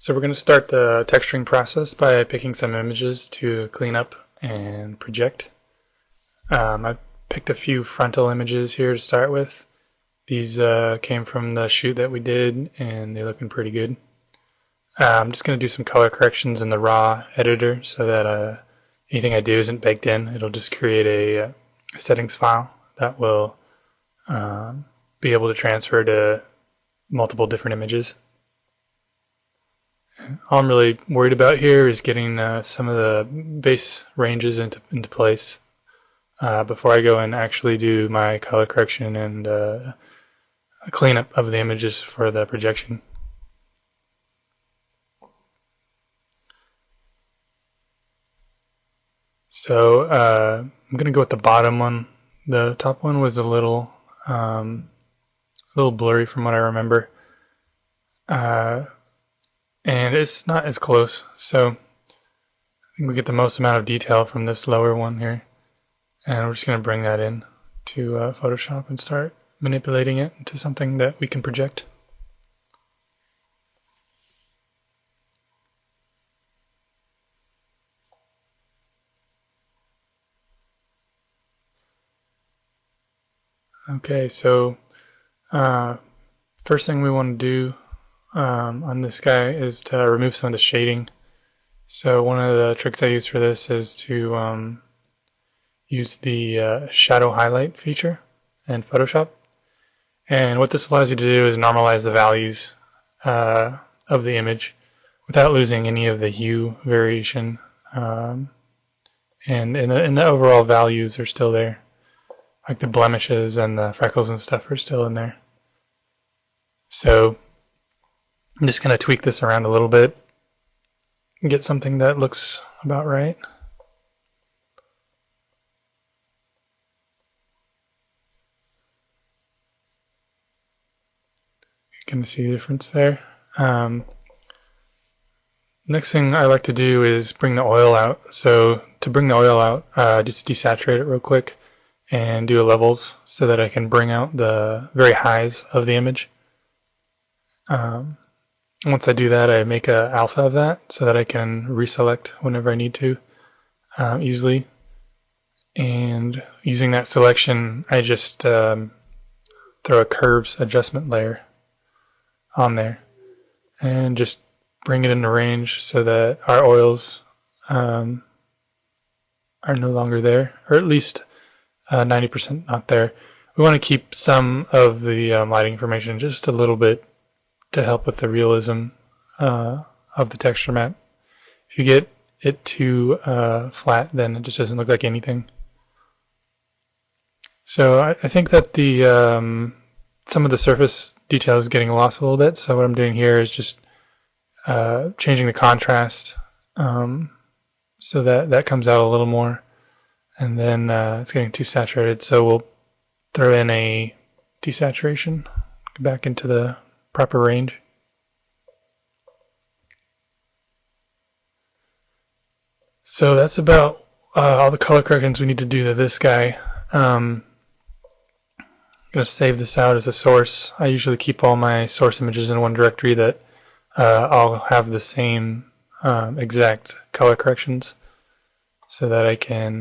So we're going to start the texturing process by picking some images to clean up and project. I picked a few frontal images here to start with. These came from the shoot that we did, and they're looking pretty good. I'm just going to do some color corrections in the raw editor so that anything I do isn't baked in. It'll just create a settings file that will be able to transfer to multiple different images. All I'm really worried about here is getting some of the base ranges into place before I go and actually do my color correction and a cleanup of the images for the projection. So I'm going to go with the bottom one. The top one was a little blurry from what I remember. And it's not as close, so I think we get the most amount of detail from this lower one here. And we're just going to bring that in to Photoshop and start manipulating it into something that we can project. Okay, so first thing we want to do on this guy is to remove some of the shading. So one of the tricks I use for this is to use the shadow highlight feature in Photoshop. And what this allows you to do is normalize the values of the image without losing any of the hue variation. And in the overall values are still there. Like the blemishes and the freckles and stuff are still in there. So I'm just going to tweak this around a little bit and get something that looks about right. You can see the difference there. Next thing I like to do is bring the oil out. So to bring the oil out, just desaturate it real quick and do a levels so that I can bring out the very highs of the image. Once I do that, I make an alpha of that so that I can reselect whenever I need to easily. And using that selection, I just throw a curves adjustment layer on there and just bring it into range so that our oils are no longer there, or at least 90% not there. We want to keep some of the lighting information just a little bit to help with the realism of the texture map. If you get it too flat, then it just doesn't look like anything. So I think that the some of the surface detail is getting lost a little bit. So what I'm doing here is just changing the contrast so that comes out a little more. And then it's getting too saturated, so we'll throw in a desaturation back into the proper range. So that's about all the color corrections we need to do to this guy. I'm going to save this out as a source. I usually keep all my source images in one directory that all have the same exact color corrections, so that I can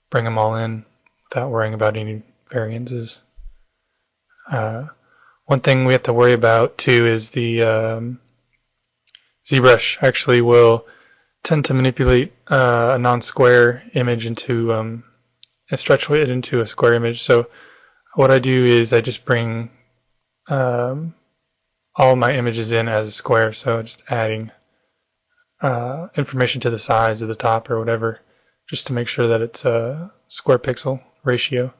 bring them all in without worrying about any variances. One thing we have to worry about too is the ZBrush actually will tend to manipulate a non-square image into stretch it into a square image. So what I do is I just bring all my images in as a square, so just adding information to the sides of the top or whatever, just to make sure that it's a square pixel ratio.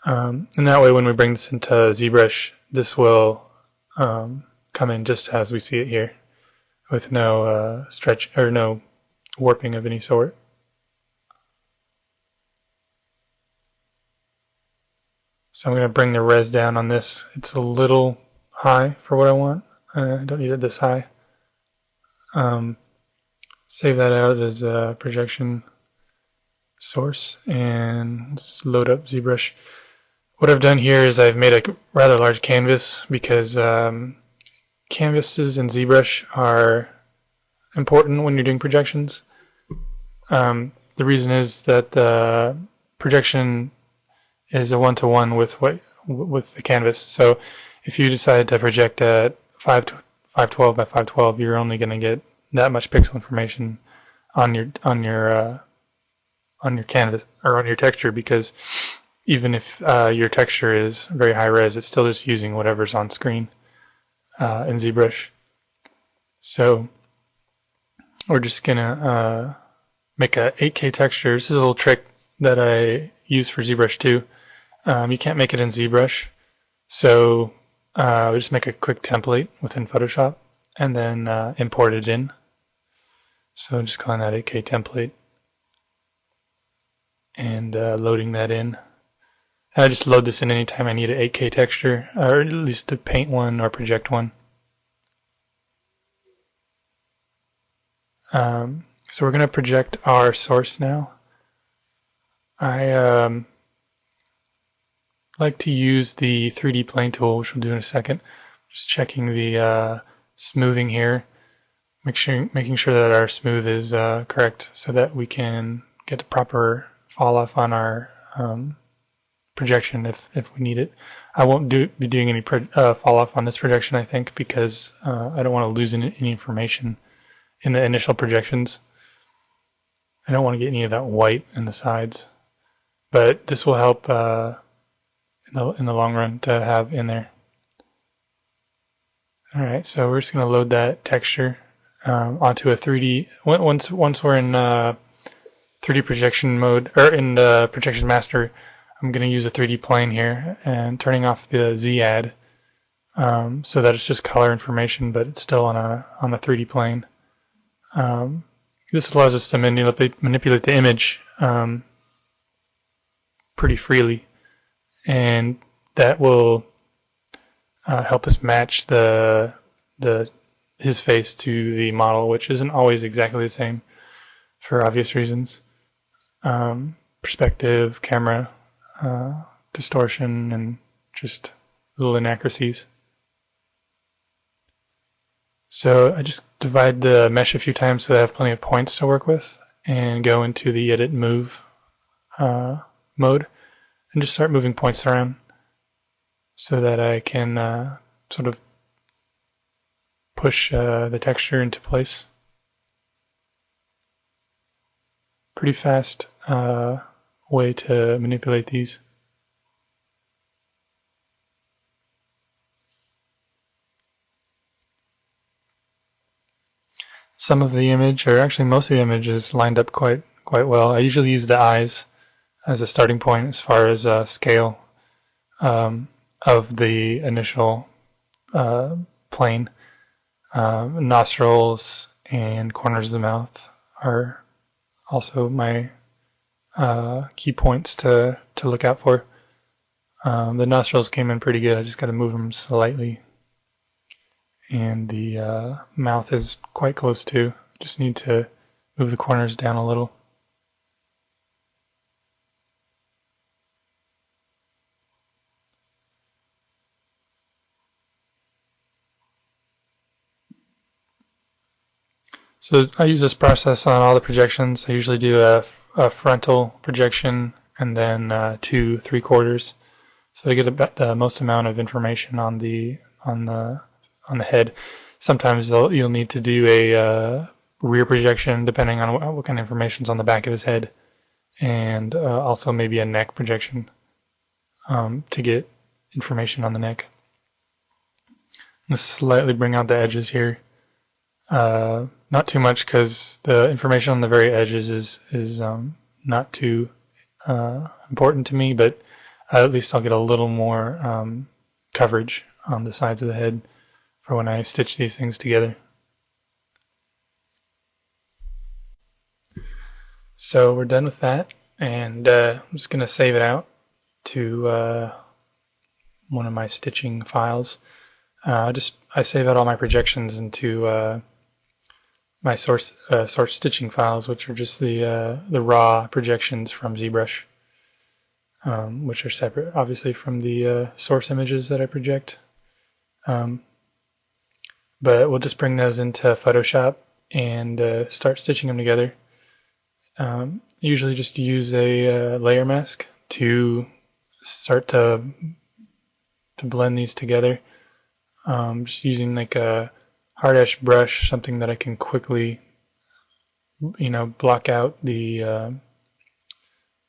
And that way when we bring this into ZBrush, this will come in just as we see it here, with no stretch or no warping of any sort. So I'm going to bring the res down on this. It's a little high for what I want. I don't need it this high. Save that out as a projection source and let's load up ZBrush. What I've done here is I've made a rather large canvas because canvases in ZBrush are important when you're doing projections. The reason is that the projection is a one-to-one with the canvas. So if you decide to project at 512 by 512, you're only going to get that much pixel information on your canvas or on your texture, because even if your texture is very high res, it's still just using whatever's on screen in ZBrush. So we're just gonna make a 8K texture. This is a little trick that I use for ZBrush too. You can't make it in ZBrush, so we just make a quick template within Photoshop and then import it in. So I'm just calling that 8K template and loading that in. And I just load this in anytime I need an 8K texture, or at least to paint one or project one. So we're going to project our source now. I like to use the 3D plane tool, which we'll do in a second. Just checking the smoothing here, making sure that our smooth is correct so that we can get the proper fall off on our projection if we need it. I won't be doing any fall off on this projection, I think, because I don't want to lose any information in the initial projections. I don't want to get any of that white in the sides, but this will help in the long run to have in there. All right, so we're just going to load that texture onto a 3D. Once we're in 3D projection mode, or in projection master, I'm going to use a 3D plane here and turning off the Z add so that it's just color information, but it's still on a 3D plane. This allows us to manipulate the image pretty freely, and that will help us match his face to the model, which isn't always exactly the same for obvious reasons. Perspective, camera, distortion, and just little inaccuracies. So I just divide the mesh a few times so that I have plenty of points to work with, and go into the edit move mode and just start moving points around so that I can sort of push the texture into place. Pretty fast way to manipulate these. Some of the image, or actually most of the image, is lined up quite well. I usually use the eyes as a starting point as far as scale of the initial plane. Nostrils and corners of the mouth are also my key points to look out for. The nostrils came in pretty good. I just got to move them slightly. And the mouth is quite close too. Just need to move the corners down a little. So I use this process on all the projections. I usually do a frontal projection and then 2 3/4, so to get about the most amount of information on the head. Sometimes you'll need to do a rear projection depending on what kind of information is on the back of his head, and also maybe a neck projection to get information on the neck. I'm going to slightly bring out the edges here. Not too much, because the information on the very edges is not too important to me, but at least I'll get a little more coverage on the sides of the head for when I stitch these things together. So we're done with that, and I'm just going to save it out to one of my stitching files. I save out all my projections into my source stitching files, which are just the raw projections from ZBrush. which are separate, obviously, from the source images that I project. But we'll just bring those into Photoshop and start stitching them together. Usually just use a layer mask to start to blend these together. Just using like a hard edge brush, something that I can quickly, block out the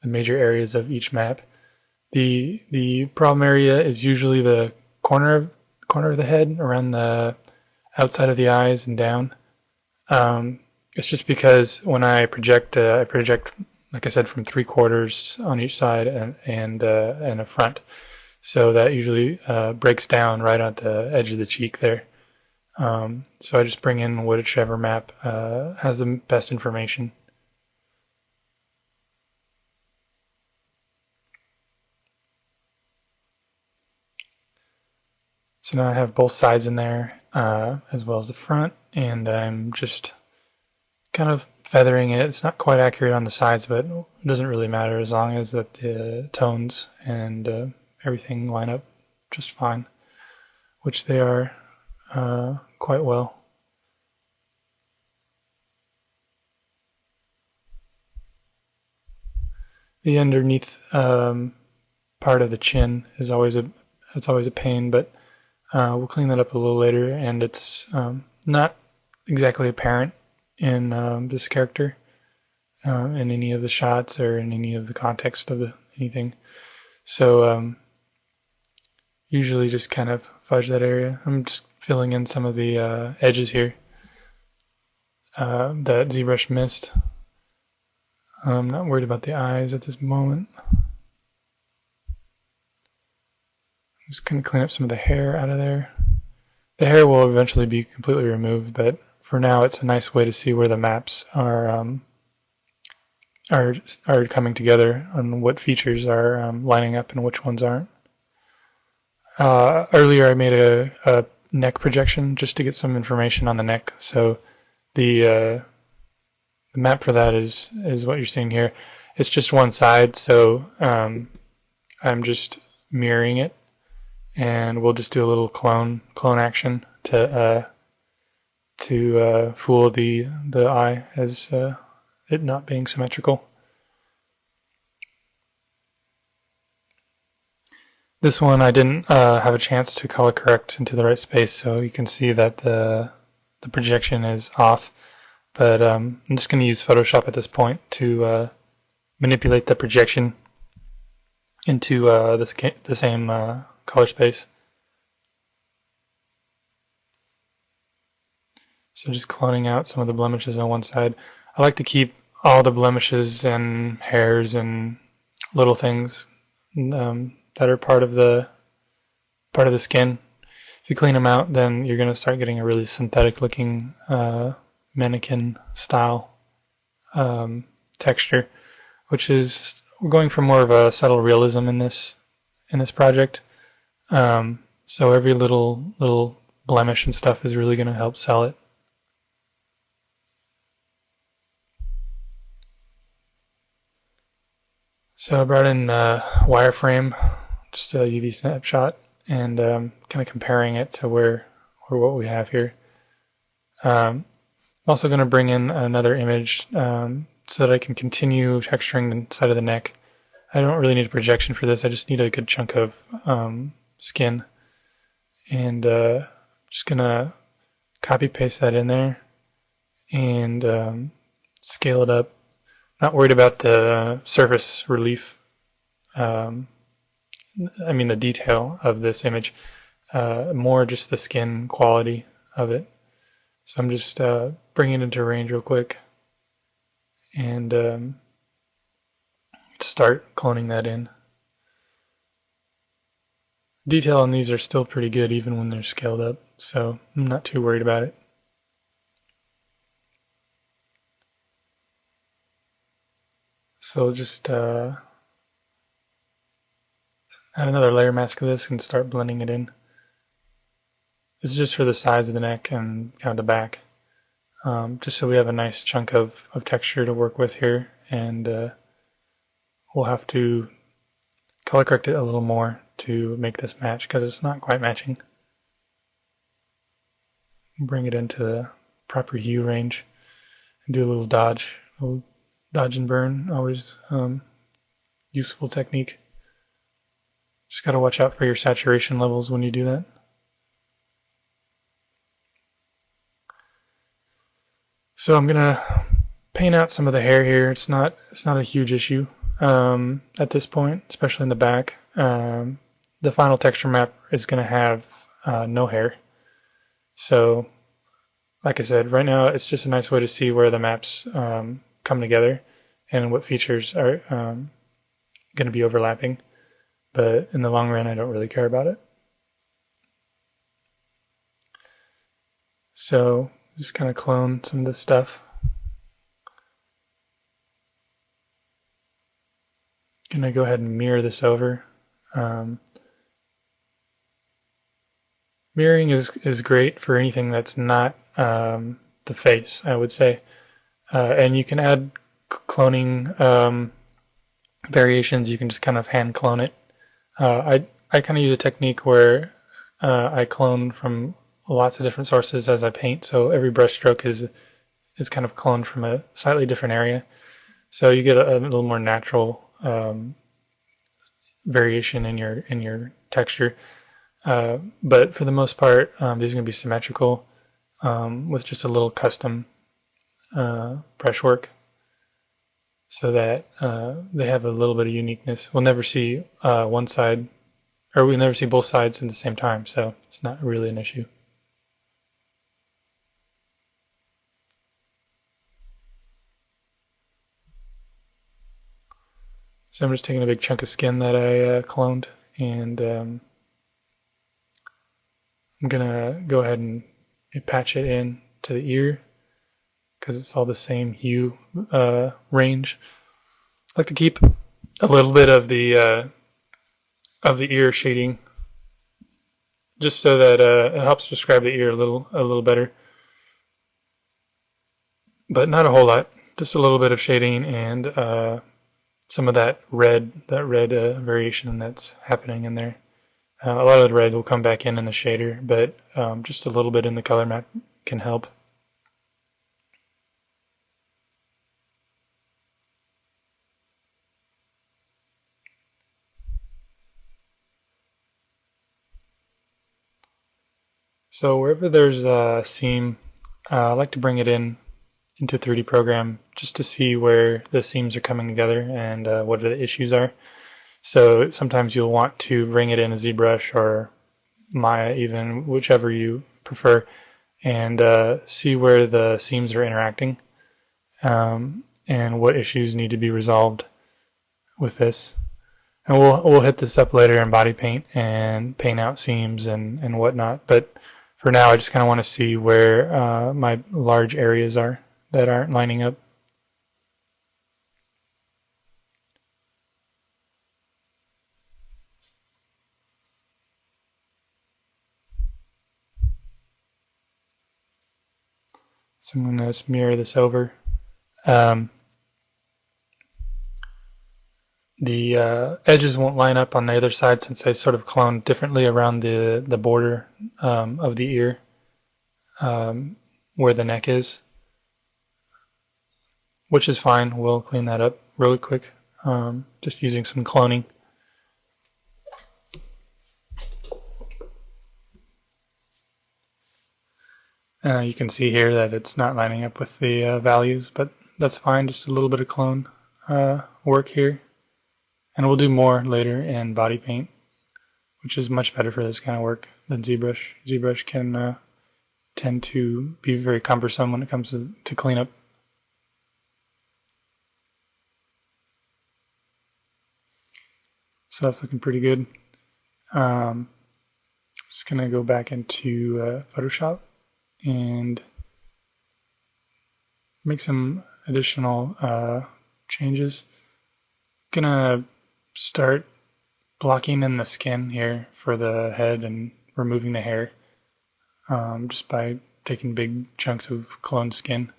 major areas of each map. The problem area is usually the corner of the head, around the outside of the eyes and down. It's just because when I project, like I said, from 3/4 on each side and a front. So that usually breaks down right at the edge of the cheek there. So I just bring in whichever map has the best information. So now I have both sides in there, as well as the front, and I'm just kind of feathering it. It's not quite accurate on the sides, but it doesn't really matter as long as that the tones and everything line up just fine, which they are quite well. The underneath part of the chin is always a pain, but we'll clean that up a little later, and it's not exactly apparent in this character in any of the shots or in any of the context of anything. So usually just kind of fudge that area. I'm just filling in some of the edges here that ZBrush missed. I'm not worried about the eyes at this moment. I'm just going to clean up some of the hair out of there. The hair will eventually be completely removed, but for now it's a nice way to see where the maps are coming together and what features are lining up and which ones aren't. Earlier I made a neck projection just to get some information on the neck. So the map for that is what you're seeing here. It's just one side, so I'm just mirroring it, and we'll just do a little clone action to fool the eye as it not being symmetrical. This one I didn't have a chance to color correct into the right space, so you can see that the projection is off. But I'm just going to use Photoshop at this point to manipulate the projection into the same color space. So just cloning out some of the blemishes on one side. I like to keep all the blemishes and hairs and little things that are part of the skin. If you clean them out, then you're going to start getting a really synthetic looking mannequin style texture, which is, we're going for more of a subtle realism in this project. So every little blemish and stuff is really going to help sell it. So I brought in wireframe, just a UV snapshot, and kind of comparing it to what we have here. I'm also going to bring in another image so that I can continue texturing the side of the neck. I don't really need a projection for this. I just need a good chunk of skin, and just going to copy paste that in there and scale it up. Not worried about the surface relief, I mean the detail of this image, more just the skin quality of it. So I'm just bringing it into range real quick and start cloning that in. Detail on these are still pretty good even when they're scaled up, so I'm not too worried about it. So just add another layer mask of this and start blending it in. This is just for the sides of the neck and kind of the back, just so we have a nice chunk of texture to work with here, and we'll have to color correct it a little more to make this match because it's not quite matching. Bring it into the proper hue range and do a little dodge and burn. Always useful technique. Just got to watch out for your saturation levels when you do that. So I'm gonna paint out some of the hair here. It's not a huge issue at this point, especially in the back. The final texture map is gonna have no hair. So, like I said, right now it's just a nice way to see where the maps come together and what features are going to be overlapping. But in the long run, I don't really care about it. So just kind of clone some of this stuff. Gonna go ahead and mirror this over. Mirroring is great for anything that's not the face, I would say. And you can add cloning variations. You can just kind of hand clone it. I kind of use a technique where I clone from lots of different sources as I paint, so every brush stroke is kind of cloned from a slightly different area. So you get a little more natural variation in your texture. But for the most part, these are going to be symmetrical with just a little custom brushwork, so that they have a little bit of uniqueness. We'll never see one side, or we'll never see both sides at the same time, so it's not really an issue. So I'm just taking a big chunk of skin that I cloned, and I'm gonna go ahead and patch it in to the ear because it's all the same hue range. I like to keep a little bit of the ear shading, just so that it helps describe the ear a little better, but not a whole lot. Just a little bit of shading and some of that red variation that's happening in there. A lot of the red will come back in the shader, but just a little bit in the color map can help. So wherever there's a seam, I like to bring it into 3D Program just to see where the seams are coming together and what the issues are. So sometimes you'll want to bring it in a ZBrush or Maya, even whichever you prefer, and see where the seams are interacting and what issues need to be resolved with this. And we'll hit this up later in body paint and paint out seams and whatnot. But for now, I just kind of want to see where my large areas are that aren't lining up. So I'm going to just mirror this over. The edges won't line up on the other side since they sort of cloned differently around the border of the ear where the neck is, which is fine. We'll clean that up really quick, just using some cloning. You can see here that it's not lining up with the values, but that's fine. Just a little bit of clone work here. And we'll do more later in body paint, which is much better for this kind of work than ZBrush. ZBrush can tend to be very cumbersome when it comes to cleanup. So that's looking pretty good. Just going to go back into Photoshop and make some additional changes. Gonna start blocking in the skin here for the head and removing the hair just by taking big chunks of cloned skin.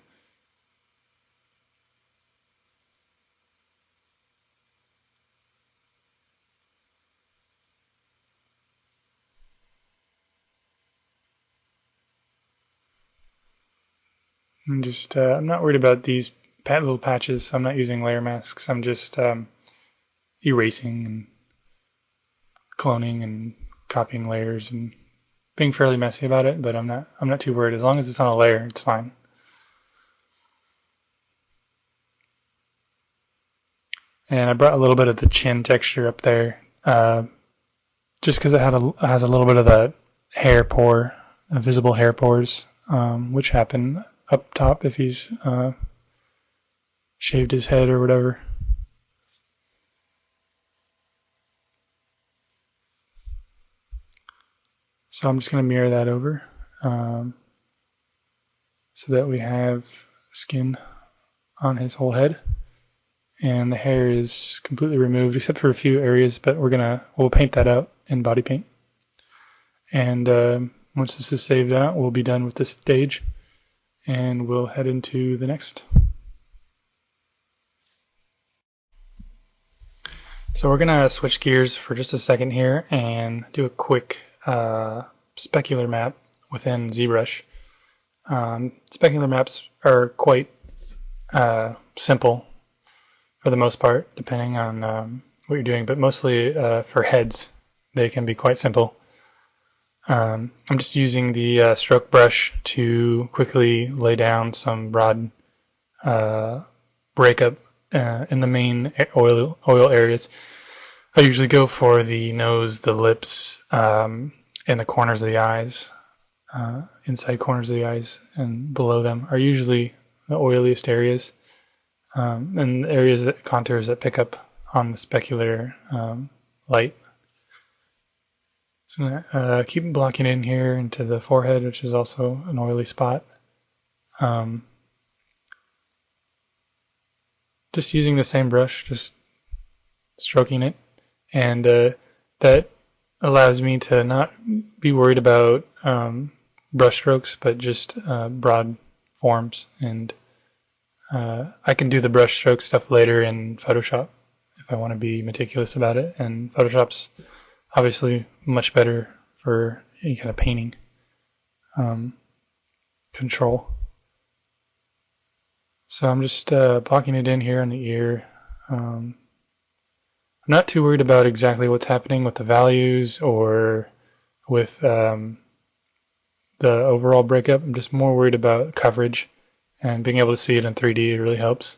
I'm not worried about these little patches, so I'm not using layer masks. I'm just erasing and cloning and copying layers and being fairly messy about it, but I'm not too worried. As long as it's on a layer, it's fine. And I brought a little bit of the chin texture up there, just because it has a little bit of the hair pore, visible hair pores, which happen up top if he's shaved his head or whatever. So I'm just going to mirror that over so that we have skin on his whole head. And the hair is completely removed except for a few areas, but we'll paint that out in body paint. And once this is saved out, we'll be done with this stage and we'll head into the next. So we're gonna switch gears for just a second here and do a quick specular map within ZBrush. Specular maps are quite simple for the most part, depending on what you're doing, but mostly for heads, they can be quite simple. I'm just using the stroke brush to quickly lay down some broad breakup in the main oil areas. I usually go for the nose, the lips, and the corners of the eyes. Inside corners of the eyes and below them are usually the oiliest areas. And areas that contours that pick up on the specular light. So I'm gonna keep blocking in here into the forehead, which is also an oily spot. Just using the same brush, just stroking it, and that allows me to not be worried about brush strokes, but just broad forms. And I can do the brush stroke stuff later in Photoshop if I want to be meticulous about it, and Photoshop's obviously much better for any kind of painting control. So I'm just blocking it in here in the ear. I'm not too worried about exactly what's happening with the values or with the overall breakup. I'm just more worried about coverage, and being able to see it in 3D really helps.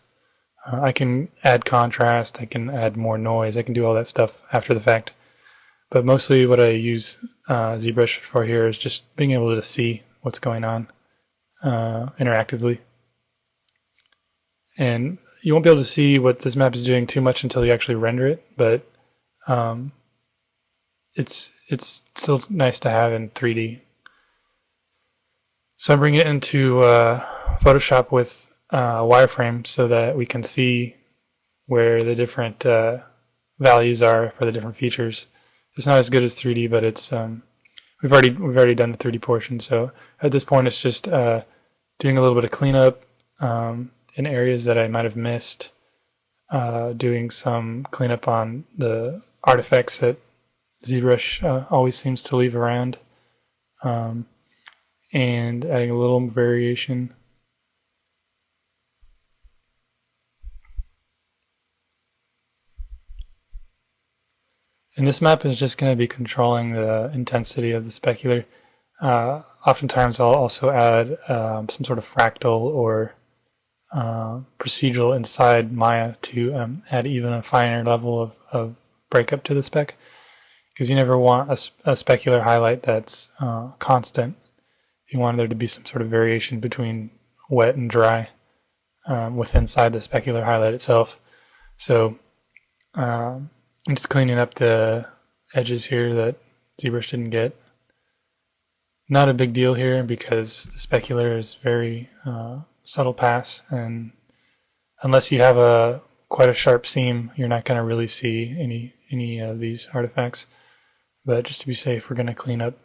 I can add contrast, I can add more noise, I can do all that stuff after the fact. But mostly what I use ZBrush for here is just being able to see what's going on interactively. And you won't be able to see what this map is doing too much until you actually render it, but it's still nice to have in 3D. So I'm bringing it into Photoshop with wireframe so that we can see where the different values are for the different features. It's not as good as 3D, but it's we've already done the 3D portion. So at this point, it's just doing a little bit of cleanup in areas that I might have missed, doing some cleanup on the artifacts that ZBrush always seems to leave around, and adding a little variation. And this map is just going to be controlling the intensity of the specular. Oftentimes I'll also add some sort of fractal or procedural inside Maya to add even a finer level of breakup to the spec, because you never want a specular highlight that's constant. You want there to be some sort of variation between wet and dry inside the specular highlight itself. So I'm just cleaning up the edges here that ZBrush didn't get. Not a big deal here because the specular is very subtle pass, and unless you have quite a sharp seam, you're not going to really see any of these artifacts. But just to be safe, we're going to clean up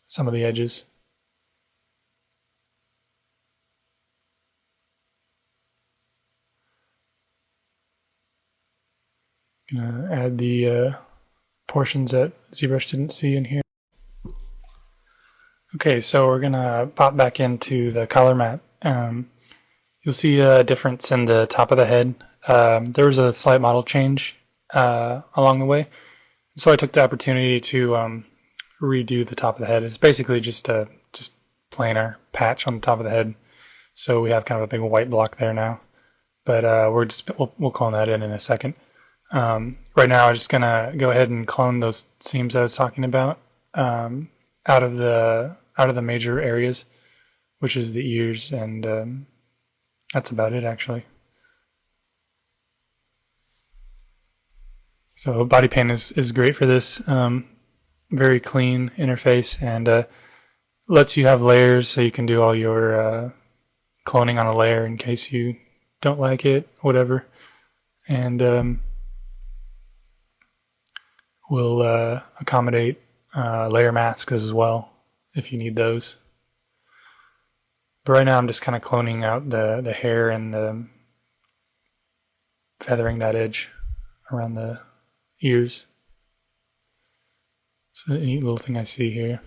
some of the edges. Gonna add the portions that ZBrush didn't see in here. Okay, so we're gonna pop back into the color map. You'll see a difference in the top of the head. There was a slight model change along the way, so I took the opportunity to redo the top of the head. It's basically just a planar patch on the top of the head, so we have kind of a big white block there now. But we'll clone that in a second. Right now, I'm just gonna go ahead and clone those seams I was talking about out of the major areas, which is the ears, and that's about it actually. So body paint is great for this. Very clean interface, and lets you have layers, so you can do all your cloning on a layer in case you don't like it, whatever. And will accommodate layer masks as well if you need those. But right now I'm just kind of cloning out the hair and feathering that edge around the ears. It's a neat little thing I see here.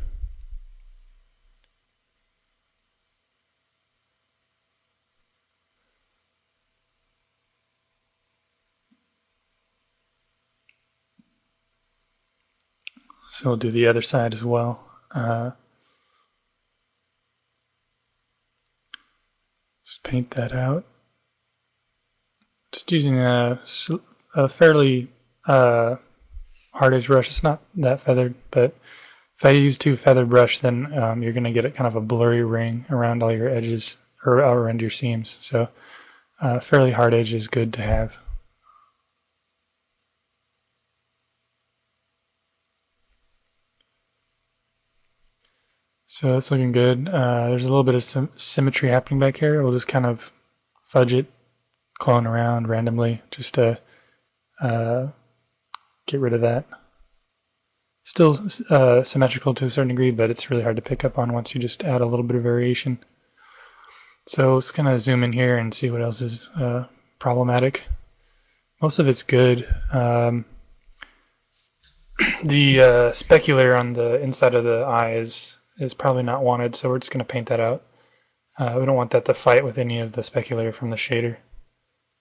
So we'll do the other side as well. Just paint that out. Just using a fairly hard edge brush. It's not that feathered, but if I use too feathered brush, then you're going to get kind of a blurry ring around all your edges or around your seams. So fairly hard edge is good to have. So that's looking good. There's a little bit of symmetry happening back here. We'll just kind of fudge it, clone around randomly just to get rid of that. Still symmetrical to a certain degree, but it's really hard to pick up on once you just add a little bit of variation. So let's kind of zoom in here and see what else is problematic. Most of it's good. The specular on the inside of the eye is probably not wanted, so we're just going to paint that out. We don't want that to fight with any of the specular from the shader.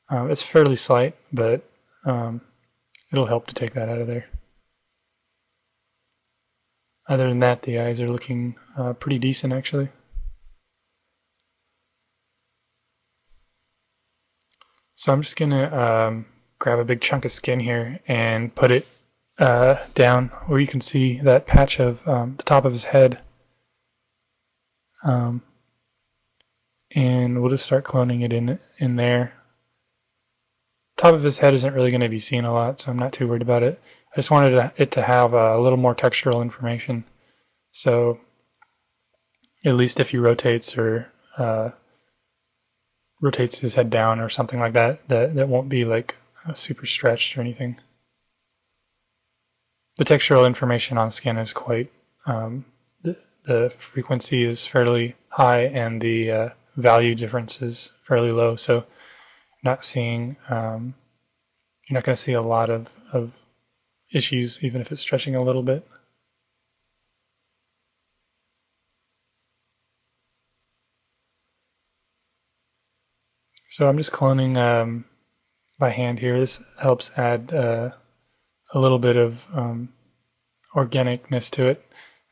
It's fairly slight, but it'll help to take that out of there. Other than that, the eyes are looking pretty decent, actually. So I'm just going to grab a big chunk of skin here and put it down where you can see that patch of the top of his head. And we'll just start cloning it in there. Top of his head isn't really going to be seen a lot, so I'm not too worried about it. I just wanted it to have a little more textural information. So at least if he rotates or rotates his head down or something like that, that won't be like super stretched or anything. The textural information on skin is quite, the frequency is fairly high and the value difference is fairly low, so not seeing, you're not going to see a lot of issues even if it's stretching a little bit. So I'm just cloning by hand here. This helps add a little bit of organicness to it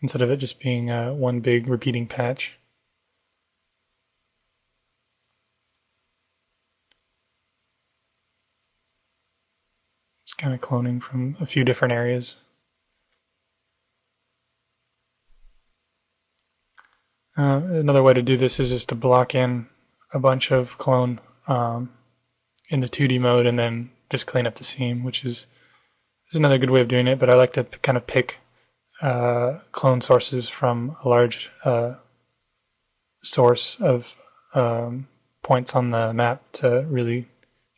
instead of it just being one big repeating patch. Just kind of cloning from a few different areas. Another way to do this is just to block in a bunch of clone in the 2D mode and then just clean up the seam, which is another good way of doing it, but I like to kind of pick clone sources from a large source of points on the map to really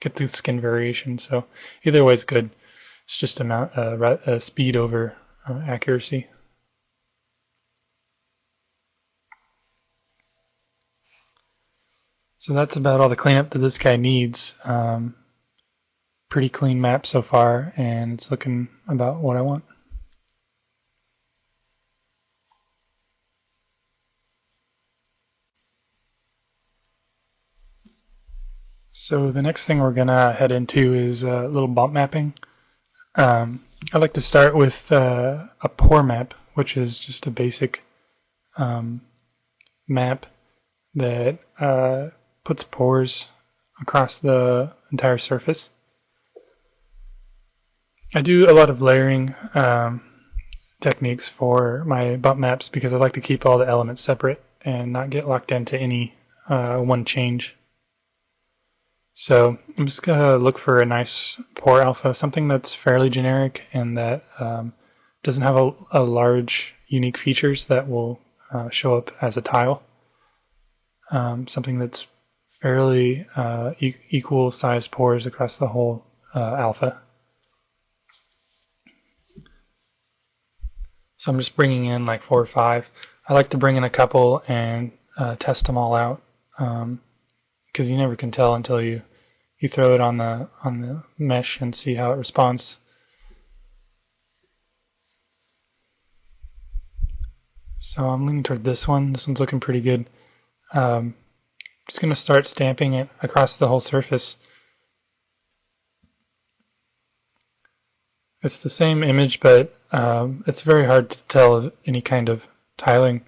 get the skin variation. So either way is good. It's just speed over accuracy. So that's about all the cleanup that this guy needs. Pretty clean map so far, and it's looking about what I want. So the next thing we're gonna head into is a little bump mapping. I like to start with a pore map, which is just a basic map that puts pores across the entire surface. I do a lot of layering techniques for my bump maps because I like to keep all the elements separate and not get locked into any one change. So I'm just going to look for a nice pore alpha, something that's fairly generic and that doesn't have a large unique features that will show up as a tile. Something that's fairly equal sized pores across the whole alpha. So I'm just bringing in like 4 or 5. I like to bring in a couple and test them all out because you never can tell until you throw it on the mesh and see how it responds. So I'm leaning toward this one. This one's looking pretty good. Just going to start stamping it across the whole surface. It's the same image, but it's very hard to tell any kind of tiling.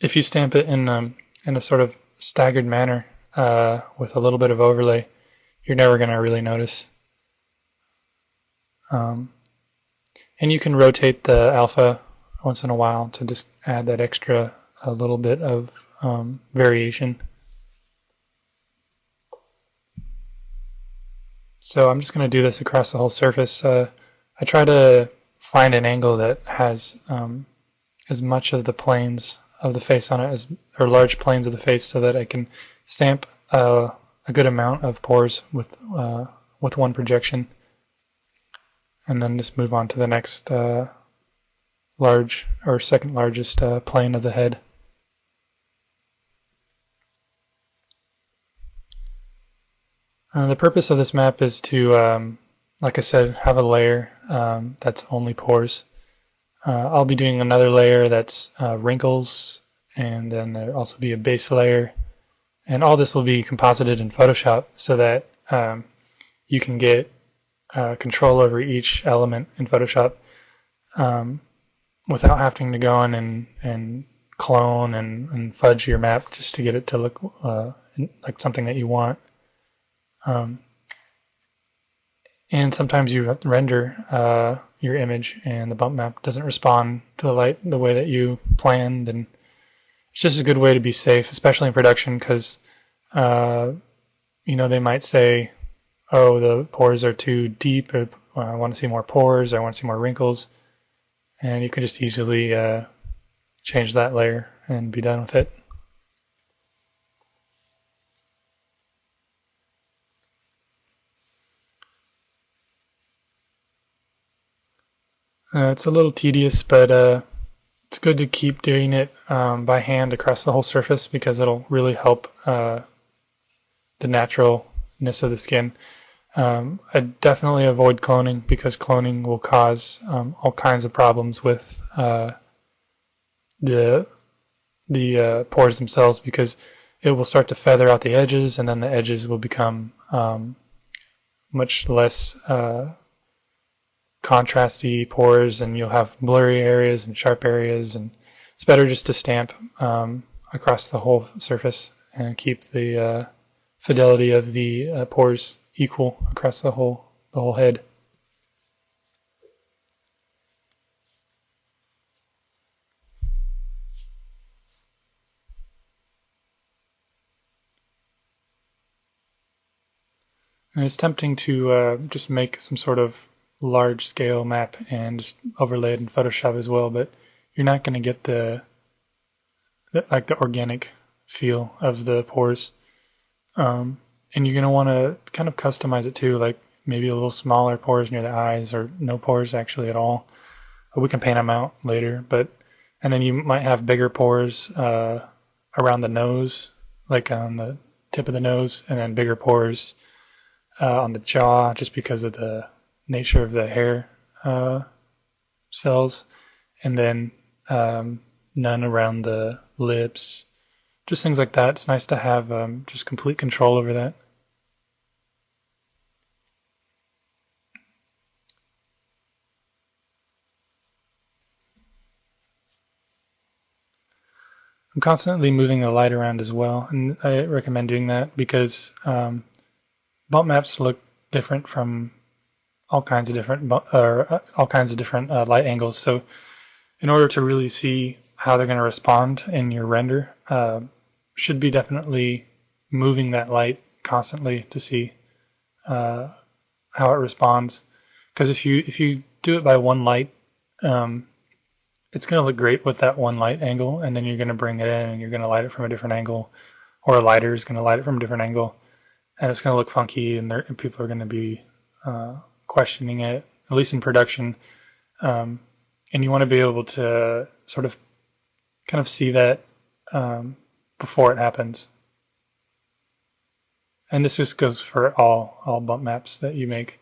If you stamp it in a sort of staggered manner with a little bit of overlay, you're never going to really notice. And you can rotate the alpha once in a while to just add that extra a little bit of variation. So I'm just going to do this across the whole surface. I try to find an angle that has as much of the planes of the face on it or large planes of the face, so that I can stamp a good amount of pores with one projection, and then just move on to the next large or second largest plane of the head. The purpose of this map is to, like I said, have a layer that's only pores. I'll be doing another layer that's wrinkles, and then there'll also be a base layer. And all this will be composited in Photoshop so that you can get control over each element in Photoshop without having to go in and clone and fudge your map just to get it to look like something that you want. And sometimes you render your image and the bump map doesn't respond to the light the way that you planned, and it's just a good way to be safe, especially in production, because they might say, oh, the pores are too deep, or I want to see more pores, or I want to see more wrinkles, and you can just easily change that layer and be done with it. It's a little tedious, but it's good to keep doing it by hand across the whole surface because it'll really help the naturalness of the skin. I definitely avoid cloning because cloning will cause all kinds of problems with the pores themselves, because it will start to feather out the edges, and then the edges will become much less contrasty pores, and you'll have blurry areas and sharp areas, and it's better just to stamp across the whole surface and keep the fidelity of the pores equal across the whole head. And it's tempting to just make some sort of large scale map and just overlay it in Photoshop as well, but you're not going to get the organic feel of the pores. And you're going to want to kind of customize it too, like maybe a little smaller pores near the eyes, or no pores actually at all. But we can paint them out later. And then you might have bigger pores around the nose, like on the tip of the nose, and then bigger pores on the jaw, just because of the nature of the hair cells, and then none around the lips, just things like that. It's nice to have just complete control over that. I'm constantly moving the light around as well, and I recommend doing that because bump maps look different from all kinds of different light angles. So in order to really see how they're going to respond in your render, should be definitely moving that light constantly to see how it responds. Because if you do it by one light, it's going to look great with that one light angle, and then you're going to bring it in and you're going to light it from a different angle, or a lighter is going to light it from a different angle, and it's going to look funky, and people are going to be questioning it, at least in production. And you want to be able to sort of kind of see that before it happens. And this just goes for all bump maps that you make.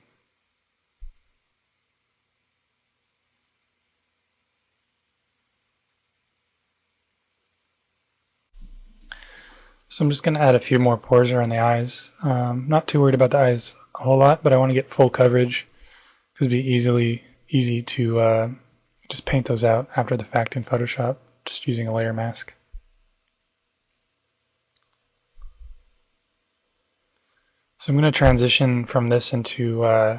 So I'm just going to add a few more pores around the eyes. Not too worried about the eyes a whole lot, but I want to get full coverage because it'd be easy to just paint those out after the fact in Photoshop, just using a layer mask. So I'm going to transition from this into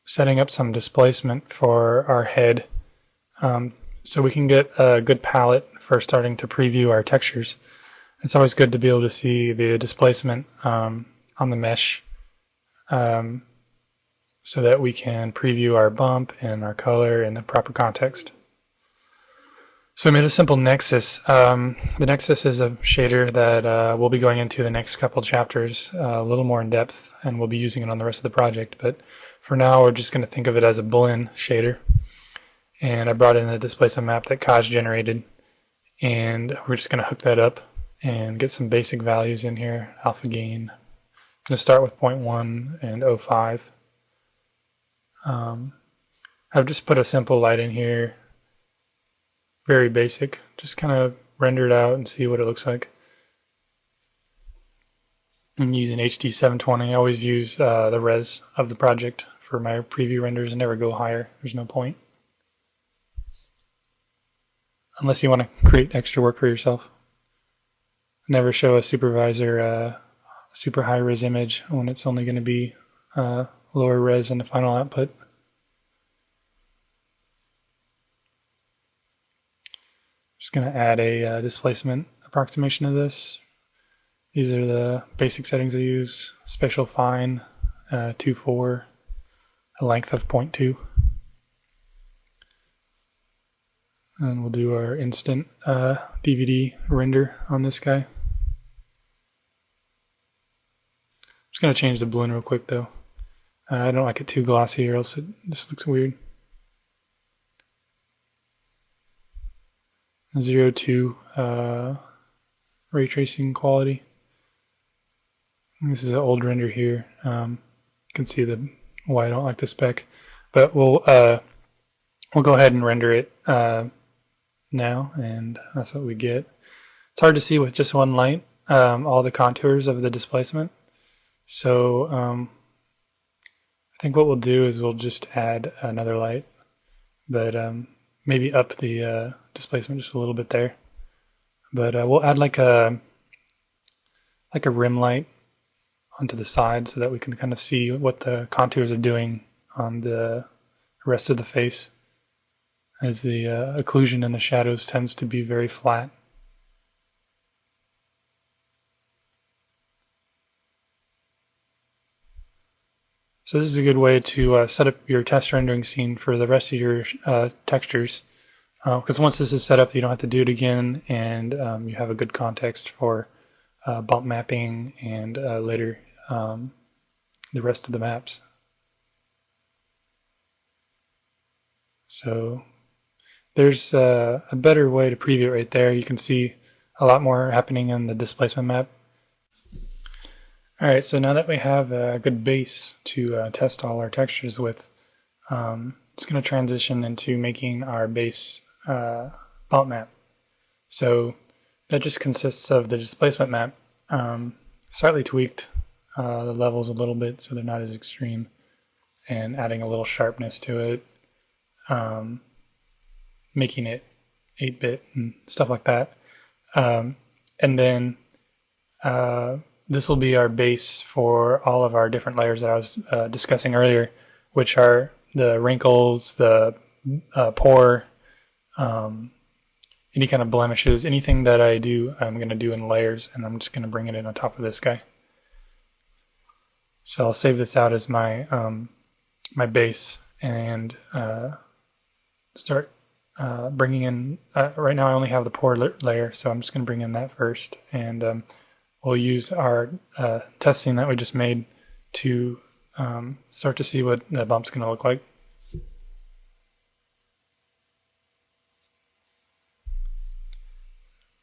setting up some displacement for our head, so we can get a good palette for starting to preview our textures. It's always good to be able to see the displacement on the mesh, so that we can preview our bump and our color in the proper context. So we made a simple Nexus. The Nexus is a shader that we'll be going into the next couple chapters a little more in depth, and we'll be using it on the rest of the project. But for now, we're just going to think of it as a Boolean shader. And I brought in a displacement map that Kaj generated, and we're just going to hook that up and get some basic values in here. Alpha gain. I'm going to start with 0.1 and 0.5. I've just put a simple light in here, very basic, just kind of render it out and see what it looks like. I'm using HD 720. I always use the res of the project for my preview renders and never go higher. There's no point. Unless you want to create extra work for yourself. Never show a supervisor super high res image when it's only going to be lower res in the final output. Just going to add a displacement approximation to this. These are the basic settings I use. Spatial fine, 2.4, a length of 0.2. And we'll do our instant DVD render on this guy. Just going to change the balloon real quick though. I don't like it too glossy or else it just looks weird. 0.2 ray tracing quality. This is an old render here. You can see why I don't like the spec, but we'll go ahead and render it now, and that's what we get. It's hard to see with just one light all the contours of the displacement, so I think what we'll do is we'll just add another light, but maybe up the displacement just a little bit there. But we'll add like a rim light onto the side so that we can kind of see what the contours are doing on the rest of the face, as the occlusion in the shadows tends to be very flat. So this is a good way to set up your test rendering scene for the rest of your textures, because once this is set up, you don't have to do it again, and you have a good context for bump mapping and later the rest of the maps. So there's a better way to preview it right there. You can see a lot more happening in the displacement map. Alright, so now that we have a good base to test all our textures with, it's going to transition into making our base bump map. So that just consists of the displacement map, slightly tweaked the levels a little bit so they're not as extreme, and adding a little sharpness to it, making it 8-bit and stuff like that. And then this will be our base for all of our different layers that I was discussing earlier, which are the wrinkles, the pore, any kind of blemishes, anything that I do, I'm going to do in layers, and I'm just going to bring it in on top of this guy. So I'll save this out as my my base and start bringing in. Right now I only have the pore layer, so I'm just going to bring in that first, and we'll use our testing that we just made to start to see what the bump's going to look like.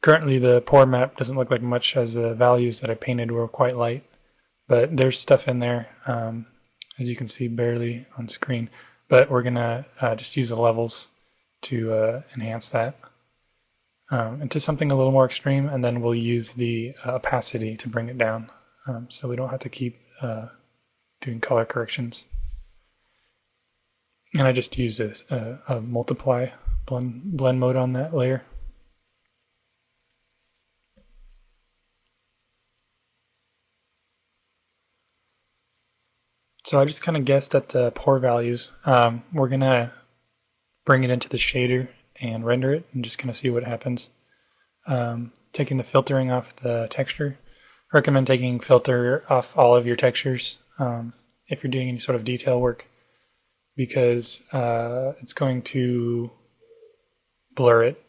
Currently the pore map doesn't look like much, as the values that I painted were quite light, but there's stuff in there, as you can see barely on screen, but we're going to just use the levels to enhance that into something a little more extreme, and then we'll use the opacity to bring it down, so we don't have to keep doing color corrections. And I just used a multiply blend mode on that layer. So I just kind of guessed at the pore values. We're going to bring it into the shader and render it and just kind of see what happens. Taking the filtering off the texture. I recommend taking filter off all of your textures if you're doing any sort of detail work, because it's going to blur it.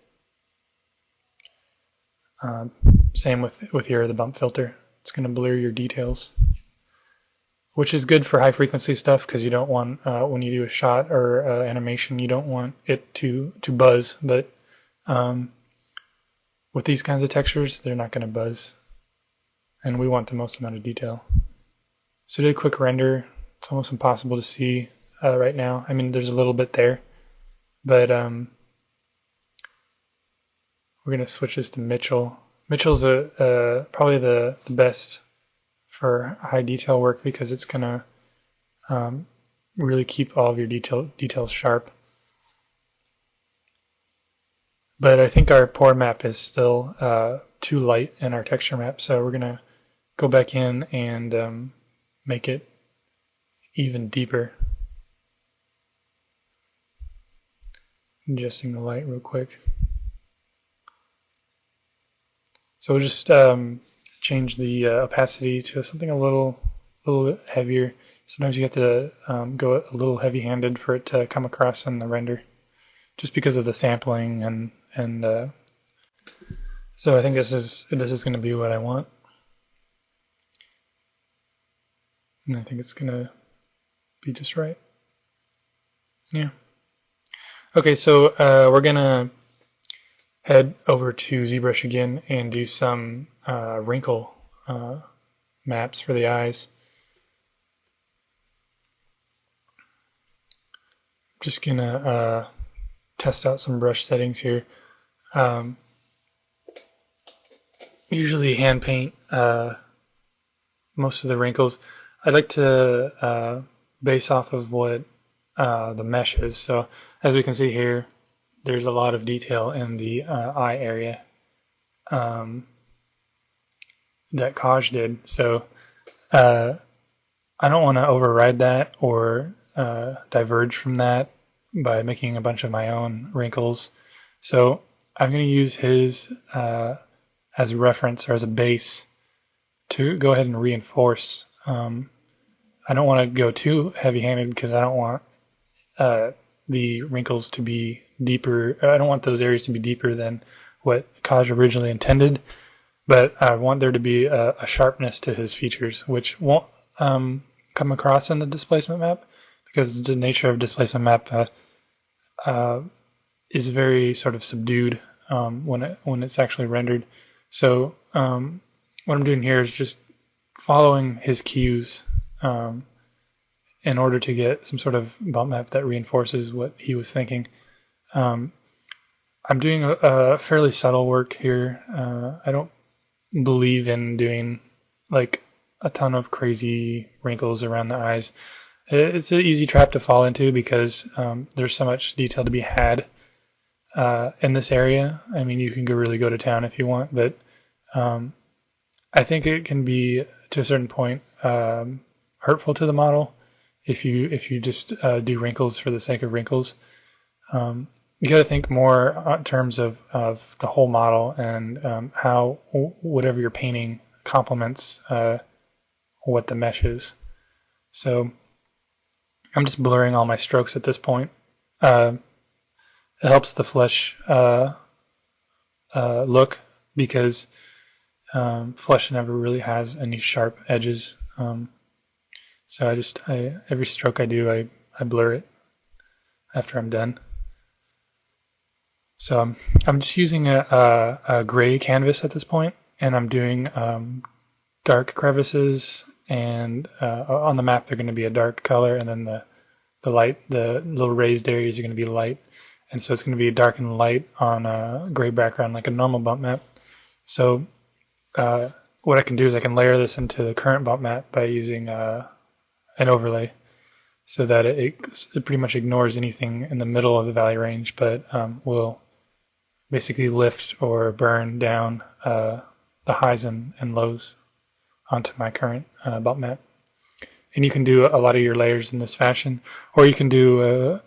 Same with the bump filter. It's going to blur your details, which is good for high frequency stuff, because you don't want, when you do a shot or animation, you don't want it to buzz, but with these kinds of textures, they're not going to buzz, and we want the most amount of detail. So I did a quick render. It's almost impossible to see right now. I mean, there's a little bit there, but we're going to switch this to Mitchell. Mitchell's probably the best for high detail work, because it's going to really keep all of your details sharp. But I think our pore map is still too light in our texture map, so we're going to go back in and make it even deeper. Adjusting the light real quick. So we'll just change the opacity to something a little heavier. Sometimes you have to go a little heavy-handed for it to come across in the render, just because of the sampling and so I think this is going to be what I want, and I think it's going to be just right. Yeah. Okay, so we're going to head over to ZBrush again and do some wrinkle maps for the eyes. Just gonna test out some brush settings here. Usually hand paint most of the wrinkles. I'd like to base off of what the mesh is. So as we can see here, there's a lot of detail in the eye area that Kaj did. So I don't want to override that or diverge from that by making a bunch of my own wrinkles. So I'm going to use his as a reference or as a base to go ahead and reinforce. I don't want to go too heavy-handed, because I don't want the wrinkles to be deeper. I don't want those areas to be deeper than what Kaj originally intended, but I want there to be a sharpness to his features, which won't come across in the displacement map, because the nature of displacement map is very sort of subdued when it's actually rendered. So what I'm doing here is just following his cues in order to get some sort of bump map that reinforces what he was thinking. I'm doing a fairly subtle work here. I don't believe in doing like a ton of crazy wrinkles around the eyes. It's an easy trap to fall into, because there's so much detail to be had in this area. I mean, you can really go to town if you want, but I think it can be, to a certain point, hurtful to the model if you just do wrinkles for the sake of wrinkles. You got to think more in terms of the whole model and how whatever you're painting complements what the mesh is. So I'm just blurring all my strokes at this point. It helps the flesh look, because flesh never really has any sharp edges. So every stroke I do, I blur it after I'm done. So I'm just using a gray canvas at this point, and I'm doing dark crevices, and on the map they're going to be a dark color, and then the little raised areas are going to be light, and so it's going to be dark and light on a gray background like a normal bump map. So what I can do is I can layer this into the current bump map by using an overlay, so that it pretty much ignores anything in the middle of the valley range, but will basically lift or burn down the highs and lows onto my current bump map. And you can do a lot of your layers in this fashion, or you can do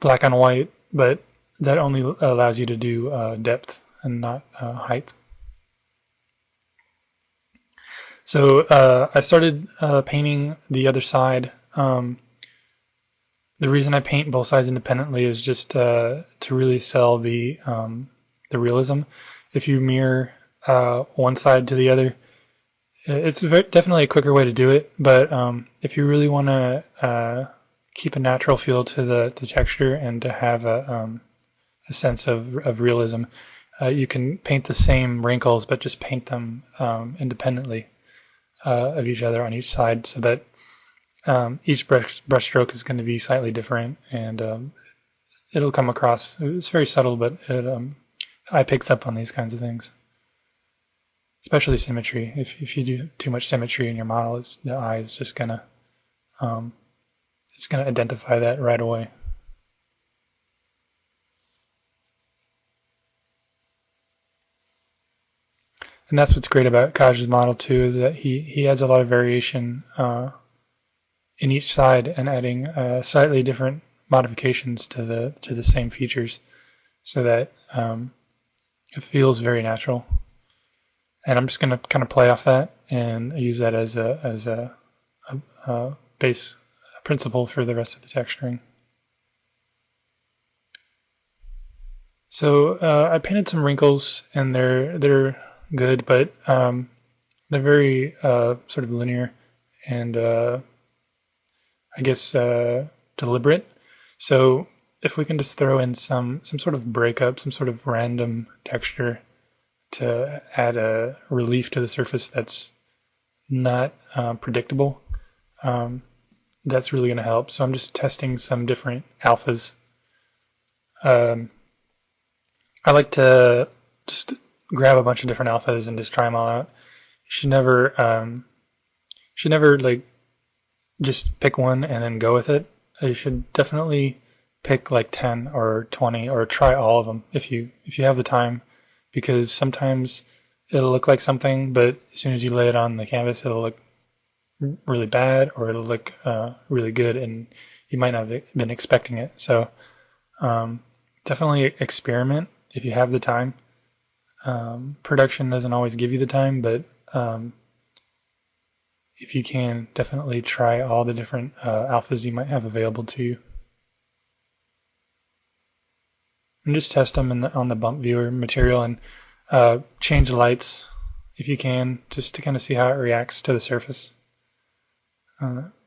black on white, but that only allows you to do depth and not height. So I started painting the other side. The reason I paint both sides independently is just to really sell the realism. If you mirror one side to the other, it's definitely a quicker way to do it. But if you really want to keep a natural feel to the texture and to have a sense of realism, you can paint the same wrinkles, but just paint them independently of each other on each side, so that each brush stroke is going to be slightly different, and it'll come across. It's very subtle, but eye picks up on these kinds of things, especially symmetry. If you do too much symmetry in your model, the eye is just gonna it's gonna identify that right away. And that's what's great about Kaj's model too, is that he adds a lot of variation in each side, and adding slightly different modifications to the same features, so that it feels very natural. And I'm just going to kind of play off that and use that as a base principle for the rest of the texturing. So I painted some wrinkles, and they're good, but they're very sort of linear and I guess deliberate. So if we can just throw in some sort of breakup, some sort of random texture to add a relief to the surface that's not predictable, that's really going to help. So I'm just testing some different alphas. I like to just grab a bunch of different alphas and just try them all out. You should never like just pick one and then go with it. You should definitely pick like 10 or 20, or try all of them if you have the time, because sometimes it'll look like something, but as soon as you lay it on the canvas, it'll look really bad, or it'll look really good, and you might not have been expecting it. So definitely experiment if you have the time. Production doesn't always give you the time, but if you can, definitely try all the different alphas you might have available to you. And just test them on the bump viewer material, and change the lights if you can, just to kind of see how it reacts to the surface.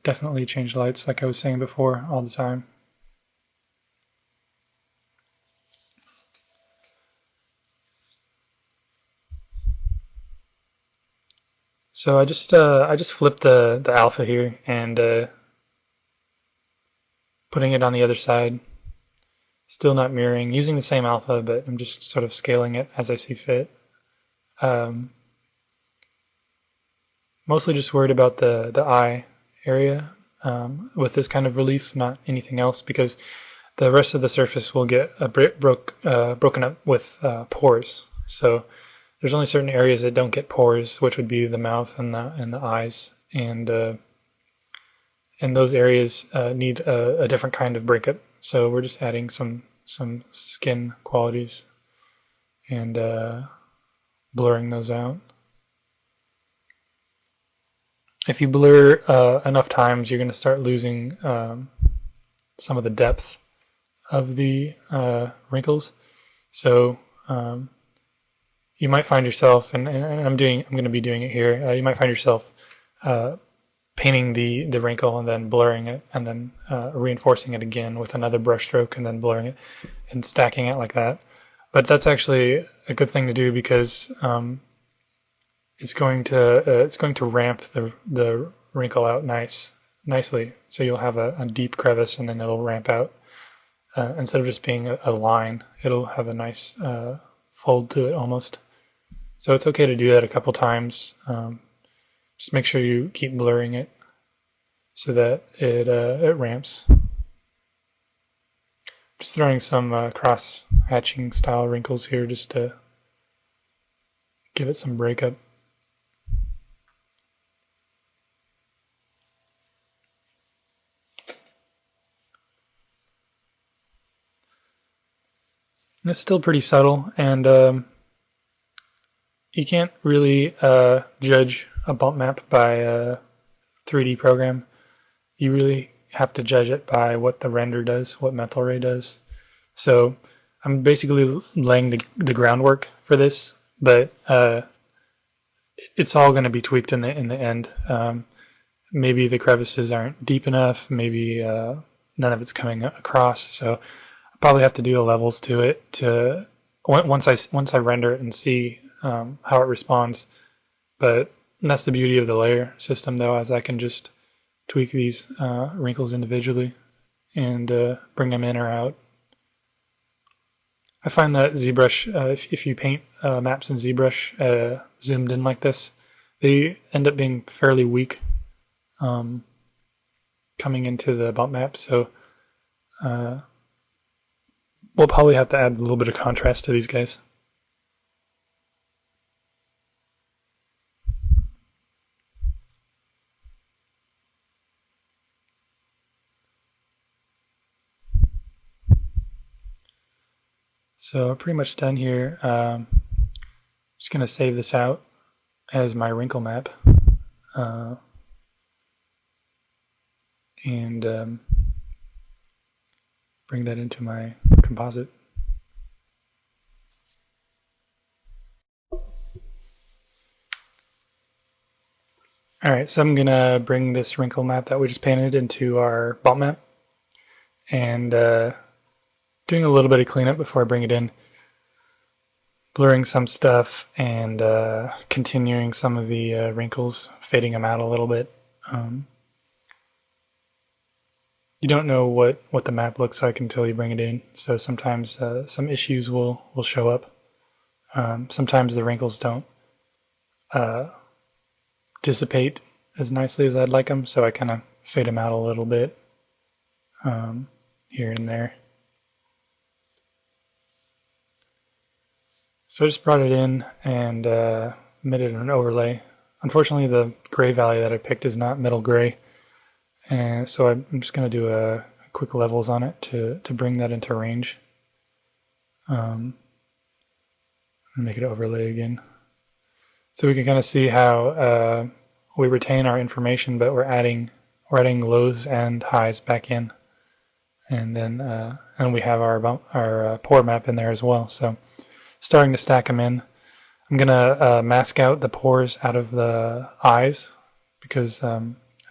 Definitely change the lights, like I was saying before, all the time. So I just flipped the alpha here, and putting it on the other side. Still not mirroring, using the same alpha, but I'm just sort of scaling it as I see fit. Mostly just worried about the eye area with this kind of relief, not anything else, because the rest of the surface will get broken up with pores. So there's only certain areas that don't get pores, which would be the mouth and the eyes, and those areas need a different kind of breakup. So we're just adding some skin qualities and blurring those out. If you blur enough times, you're going to start losing some of the depth of the wrinkles. So you might find yourself, and I'm going to be doing it here. You might find yourself painting the wrinkle and then blurring it, and then reinforcing it again with another brush stroke, and then blurring it and stacking it like that. But that's actually a good thing to do because it's going to ramp the wrinkle out nicely. So you'll have a deep crevice, and then it'll ramp out. Instead of just being a line, it'll have a nice fold to it almost. So it's okay to do that a couple times. Just make sure you keep blurring it so that it ramps. Just throwing some cross-hatching style wrinkles here just to give it some breakup. It's still pretty subtle, and you can't really judge a bump map by a 3D program. You really have to judge it by what the render does, what Mental Ray does. So I'm basically laying the groundwork for this, but it's all going to be tweaked in the end. Maybe the crevices aren't deep enough. Maybe none of it's coming across. So I probably have to do levels to it to once I render it and see how it responds. But that's the beauty of the layer system, though, as I can just tweak these wrinkles individually and bring them in or out. I find that ZBrush, if you paint maps in ZBrush zoomed in like this, they end up being fairly weak coming into the bump map. So we'll probably have to add a little bit of contrast to these guys. So pretty much done here. I'm just going to save this out as my wrinkle map. And bring that into my composite. Alright, so I'm going to bring this wrinkle map that we just painted into our bump map. And doing a little bit of cleanup before I bring it in. Blurring some stuff and continuing some of the wrinkles, fading them out a little bit. You don't know what the map looks like until you bring it in, so sometimes some issues will show up. Sometimes the wrinkles don't dissipate as nicely as I'd like them, so I kind of fade them out a little bit here and there. So I just brought it in and made it an overlay. Unfortunately, the gray value that I picked is not middle gray, and so I'm just going to do a quick levels on it to bring that into range. Make it overlay again, so we can kind of see how we retain our information, but we're adding lows and highs back in, and then and we have our pore map in there as well. So starting to stack them in. I'm gonna mask out the pores out of the eyes because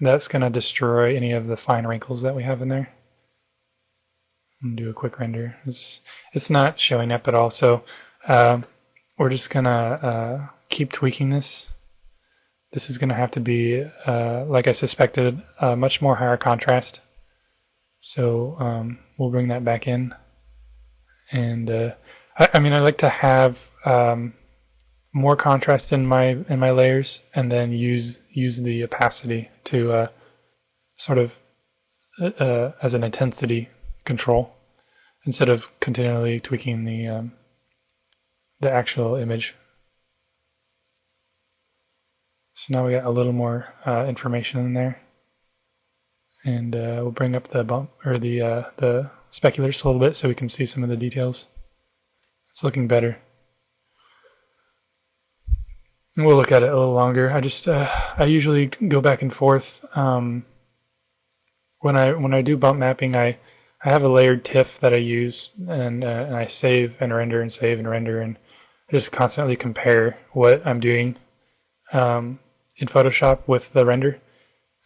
that's gonna destroy any of the fine wrinkles that we have in there. I'm gonna do a quick render. It's not showing up at all, so we're just gonna keep tweaking this. This is gonna have to be, like I suspected, much more higher contrast. So we'll bring that back in, and I mean, I like to have more contrast in my layers, and then use the opacity to sort of as an intensity control. instead of continually tweaking the actual image. So now we got a little more information in there, and we'll bring up the bump or the speculators a little bit so we can see some of the details. It's looking better. And we'll look at it a little longer. I usually go back and forth. When I do bump mapping, I have a layered TIFF that I use, and I save and render and save and render, and I just constantly compare what I'm doing in Photoshop with the render.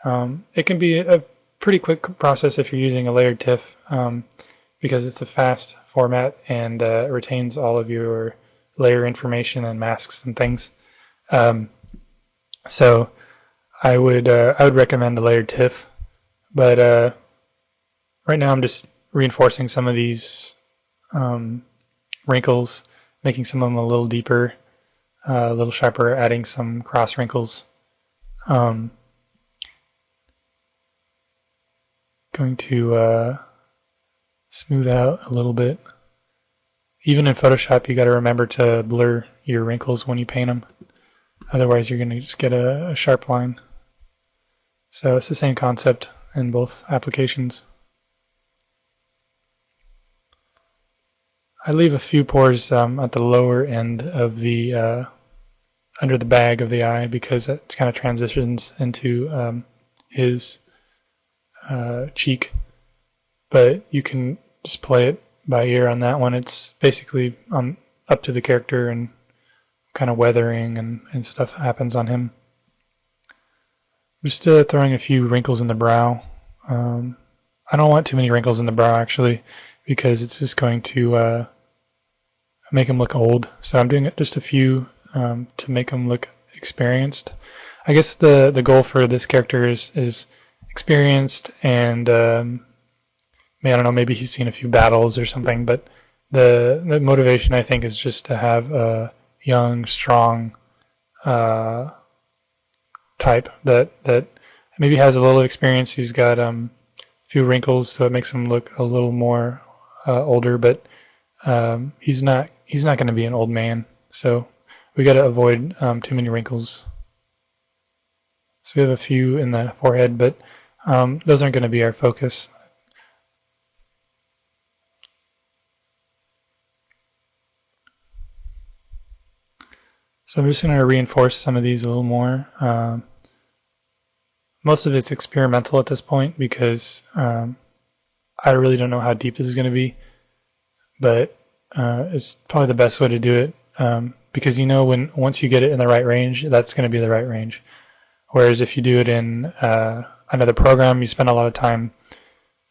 It can be a pretty quick process if you're using a layered TIFF because it's a fast format and retains all of your layer information and masks and things. So I would recommend a layered TIFF, but right now I'm just reinforcing some of these wrinkles, making some of them a little deeper, a little sharper, adding some cross wrinkles. Going to smooth out a little bit. Even in Photoshop, you got to remember to blur your wrinkles when you paint them. Otherwise, you're going to just get a sharp line. So it's the same concept in both applications. I leave a few pores at the lower end of the under the bag of the eye because it kind of transitions into his cheek, but you can just play it by ear on that one. It's basically up to the character and kind of weathering and stuff happens on him. I'm just throwing a few wrinkles in the brow. I don't want too many wrinkles in the brow actually, because it's just going to make him look old. So I'm doing just a few to make him look experienced. I guess the goal for this character is experienced and I don't know, maybe he's seen a few battles or something, but the motivation I think is just to have a young, strong type that maybe has a little experience. He's got a few wrinkles, so it makes him look a little more older, but he's not going to be an old man, so we got to avoid too many wrinkles. So we have a few in the forehead, but those aren't going to be our focus. So I'm just going to reinforce some of these a little more. Most of it's experimental at this point because I really don't know how deep this is going to be, but it's probably the best way to do it because you know once you get it in the right range, that's going to be the right range. Whereas if you do it in another program, you spend a lot of time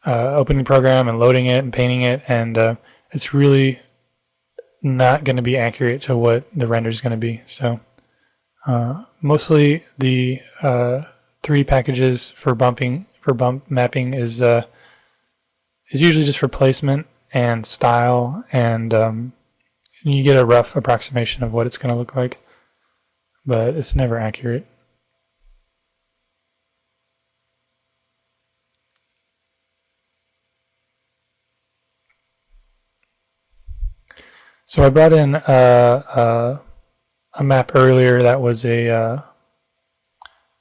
opening the program and loading it and painting it, and it's really not going to be accurate to what the render is going to be. So mostly the 3 packages for bump mapping is usually just for placement and style, and you get a rough approximation of what it's going to look like, but it's never accurate. So I brought in a map earlier that was a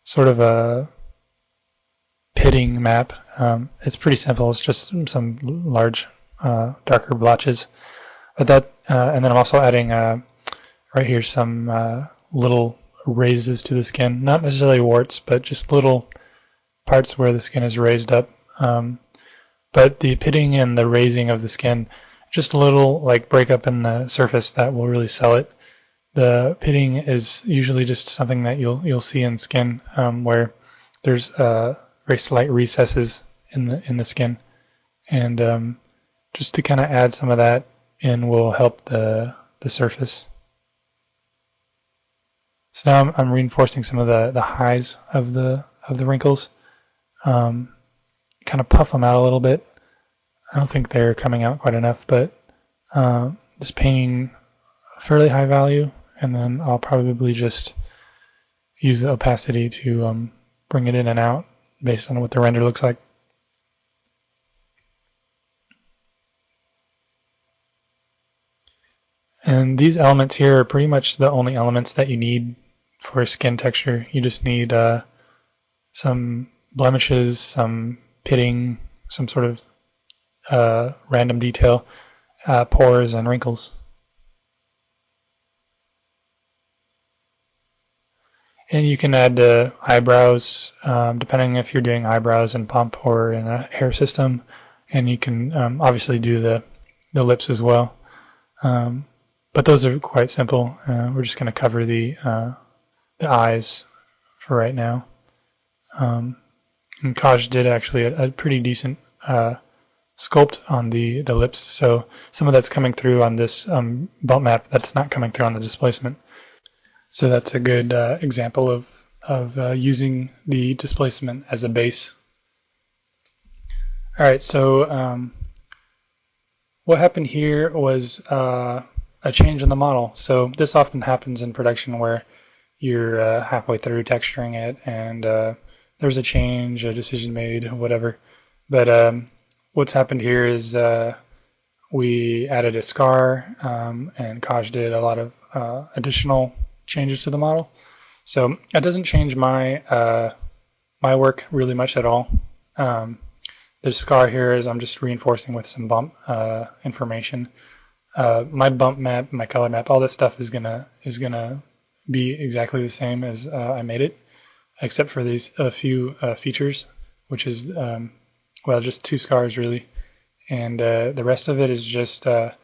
sort of a pitting map. It's pretty simple. It's just some large darker blotches. But that, and then I'm also adding right here some little raises to the skin. Not necessarily warts, but just little parts where the skin is raised up. But the pitting and the raising of the skin, just a little like breakup in the surface that will really sell it. The pitting is usually just something that you'll see in skin where there's very slight recesses in the skin, and just to kind of add some of that in will help the surface. So now I'm reinforcing some of the highs of the wrinkles, kind of puff them out a little bit. I don't think they're coming out quite enough, but just painting a fairly high value, and then I'll probably just use the opacity to bring it in and out based on what the render looks like. And these elements here are pretty much the only elements that you need for skin texture. You just need some blemishes, some pitting, some sort of random detail, pores, and wrinkles. And you can add eyebrows, depending if you're doing eyebrows in pump or in a hair system. And you can obviously do the lips as well. But those are quite simple. We're just going to cover the eyes for right now. And Kaj did actually a pretty decent sculpt on the lips, so some of that's coming through on this bump map that's not coming through on the displacement. So that's a good example of using the displacement as a base. All right, so what happened here was a change in the model. So this often happens in production where you're halfway through texturing it and there's a change, a decision made, whatever. But what's happened here is we added a scar and Kaj did a lot of additional changes to the model. So it doesn't change my my work really much at all. The scar here is I'm just reinforcing with some bump information. My bump map, my color map, all that stuff is gonna be exactly the same as I made it, except for these a few features, which is well, just 2 scars really, and the rest of it is just a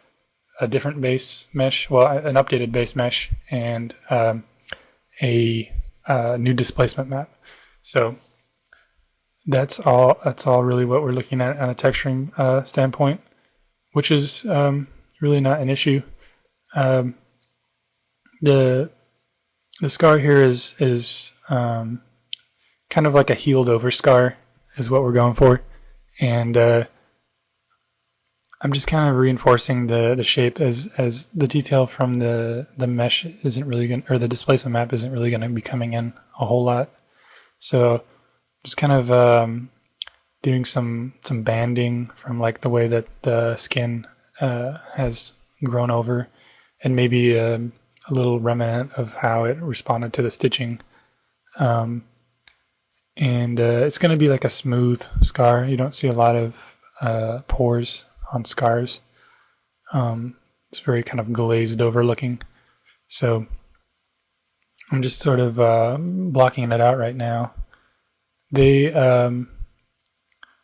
different base mesh, well, an updated base mesh, and a new displacement map. So that's all really what we're looking at on a texturing standpoint, which is really not an issue. The scar here is kind of like a healed over scar is what we're going for, and I'm just kind of reinforcing the shape as the detail from the mesh isn't really going, or the displacement map isn't really going to be coming in a whole lot. So just kind of doing some banding from like the way that the skin has grown over, and maybe a little remnant of how it responded to the stitching. And it's going to be like a smooth scar. You don't see a lot of pores on scars. It's very kind of glazed over looking. So I'm just sort of blocking it out right now. They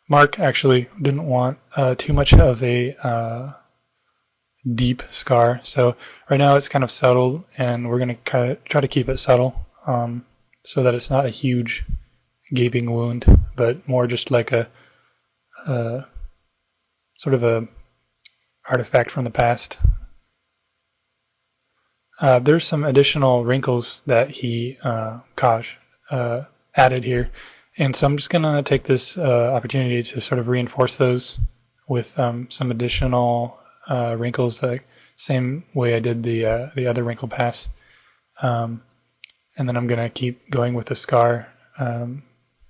Mark actually didn't want too much of a deep scar, so right now it's kind of subtle, and we're going to try to keep it subtle so that it's not a huge gaping wound, but more just like a sort of a artifact from the past. There's some additional wrinkles that Kaj added here, and so I'm just going to take this opportunity to sort of reinforce those with some additional wrinkles, the same way I did the other wrinkle pass. And then I'm going to keep going with the scar,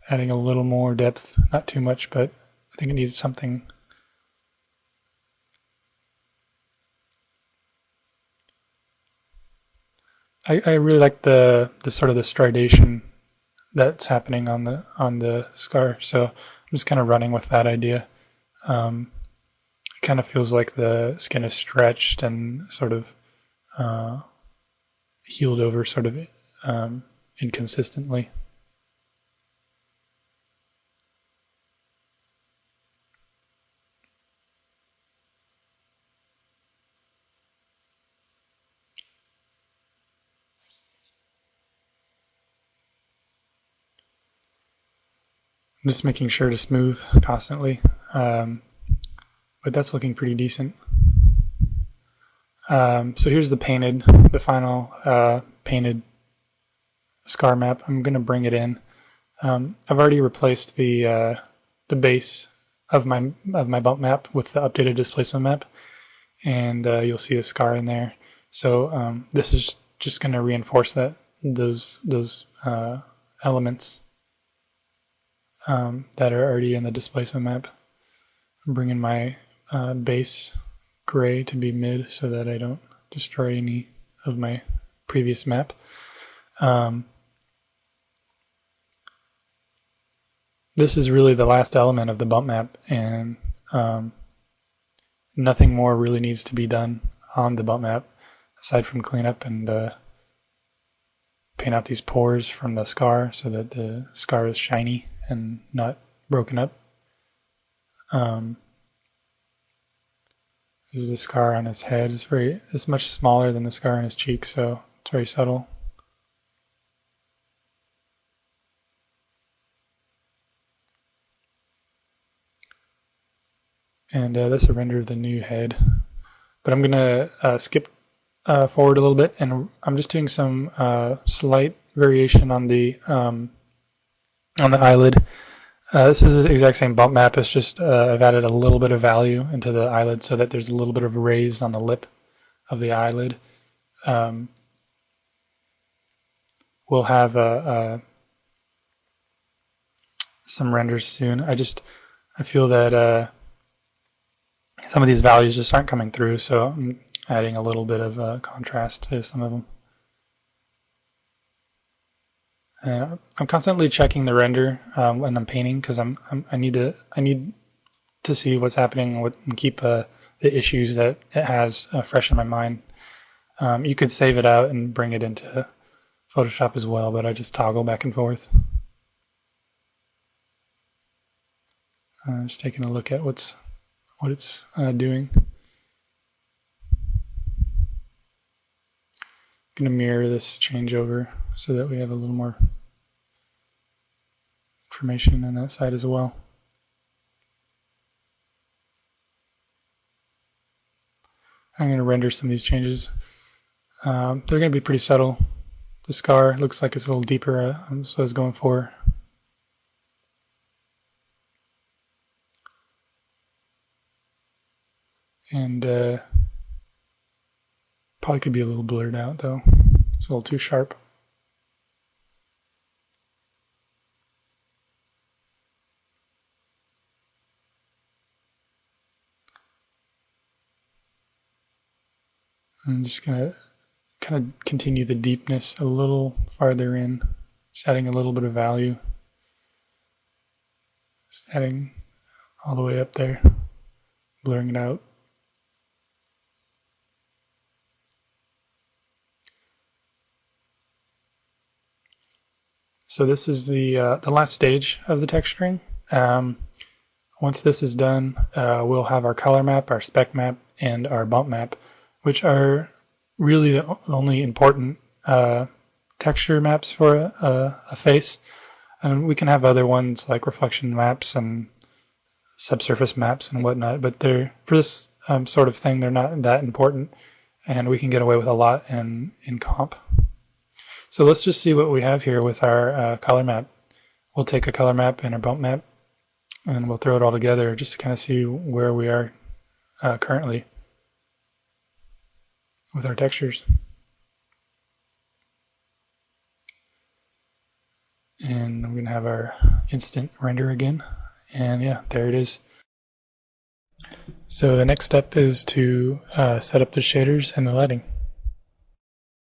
adding a little more depth, not too much, but I think it needs something. I really like the sort of the stridation that's happening on the scar, so I'm just kind of running with that idea. It kind of feels like the skin is stretched and sort of healed over, sort of inconsistently. I'm just making sure to smooth constantly, but that's looking pretty decent. So here's the final painted scar map. I'm going to bring it in. I've already replaced the base of my bump map with the updated displacement map, and you'll see a scar in there. So this is just going to reinforce those elements that are already in the displacement map. I'm bringing my base gray to be mid so that I don't destroy any of my previous map. This is really the last element of the bump map, and nothing more really needs to be done on the bump map aside from clean up and paint out these pores from the scar so that the scar is shiny and not broken up. This is a scar on his head. It's much smaller than the scar on his cheek, so it's very subtle. And that's a render of the new head. But I'm going to skip forward a little bit, and I'm just doing some slight variation on the eyelid. This is the exact same bump map. It's just I've added a little bit of value into the eyelid so that there's a little bit of a raise on the lip of the eyelid. We'll have some renders soon. I feel that some of these values just aren't coming through, so I'm adding a little bit of contrast to some of them. I'm constantly checking the render when I'm painting because I need to see what's happening and keep the issues that it has fresh in my mind. You could save it out and bring it into Photoshop as well, but I just toggle back and forth. Just taking a look at what it's doing. I'm going to mirror this changeover so that we have a little more information on that side as well. I'm going to render some of these changes. They're going to be pretty subtle. The scar looks like it's a little deeper, that's what I was going for. And probably could be a little blurred out though. It's a little too sharp. I'm just gonna kind of continue the deepness a little farther in, just adding a little bit of value. Just adding all the way up there, blurring it out. So this is the last stage of the texturing. Once this is done, we'll have our color map, our spec map, and our bump map, which are really the only important texture maps for a face. And we can have other ones like reflection maps and subsurface maps and whatnot, but for this sort of thing, they're not that important, and we can get away with a lot in comp. So let's just see what we have here with our color map. We'll take a color map and a bump map, and we'll throw it all together just to kind of see where we are currently with our textures. And I'm going to have our instant render again, and yeah, there it is. So the next step is to set up the shaders and the lighting.